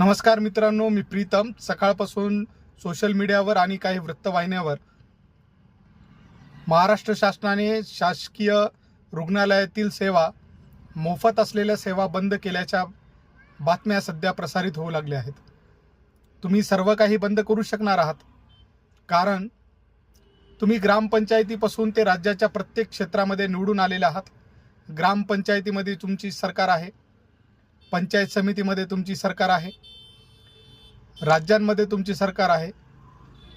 नमस्कार मित्रांनो, मी प्रीतम. सकाळपासून सोशल मीडियावर आणि काही वृत्तवाहिन्यावर महाराष्ट्र शासनाने शासकीय रुग्णालयातील सेवा, मोफत असलेल्या सेवा बंद केल्याच्या बातम्या सध्या प्रसारित होऊ लागल्या आहेत. तुम्ही सर्व काही बंद करू शकणार आहात, कारण तुम्ही ग्रामपंचायतीपासून ते राज्याच्या प्रत्येक क्षेत्रामध्ये निवडून आलेले आहात. ग्रामपंचायतीमध्ये तुमची सरकार आहे, पंचायत समितीमध्ये तुमची सरकार आहे, राज्यांमध्ये तुमची सरकार आहे.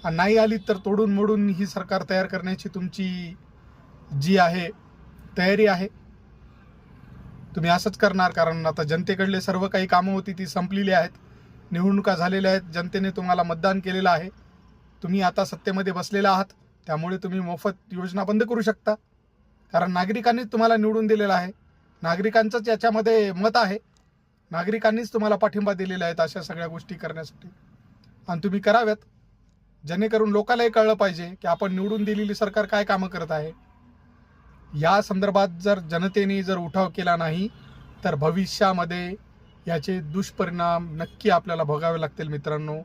नाही आली तर तोडून मोडून ही सरकार तयार करण्याची तुमची जी आहे तयारी आहे. तुम्ही असंच करणार, कारण आता जनतेकडले सर्व काही कामं होती ती संपलेली आहेत. निवडणुका झालेल्या आहेत, जनतेने तुम्हाला मतदान केलेलं आहे. तुम्ही आता सत्तेमध्ये बसलेला आहात, त्यामुळे तुम्ही मोफत योजना बंद करू शकता, कारण नागरिकांनीच तुम्हाला निवडून दिलेलं आहे. नागरिकांचंच याच्यामध्ये मत आहे. नागरिकांनीच तुम्हाला पाठिंबा दिलेला आहे अशा सगळ्या गोष्टी करण्यासाठी, आणि तुम्ही कराव्यात, जेणेकरून लोकांनाही कळलं पाहिजे की आपण निवडून दिलेली सरकार काय कामं करत आहे. या संदर्भात जर जनतेने जर उठाव केला नाही तर भविष्यामध्ये याचे दुष्परिणाम नक्की आपल्याला भोगावे लागतील. मित्रांनो,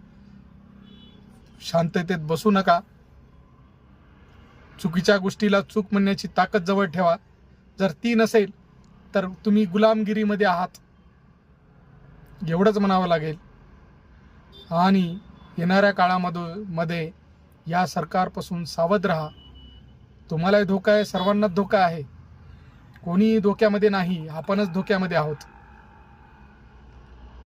शांततेत बसू नका. चुकीच्या गोष्टीला चूक म्हणण्याची ताकद जवळ ठेवा. जर ती नसेल तर तुम्ही गुलामगिरीमध्ये आहात, एवढंच म्हणावं लागेल. आणि येणाऱ्या काळामध्ये या सरकारपासून सावध राहा. तुम्हालाही धोका आहे, सर्वांनाच धोका आहे. कोणीही धोक्यामध्ये नाही, आपणच धोक्यामध्ये आहोत.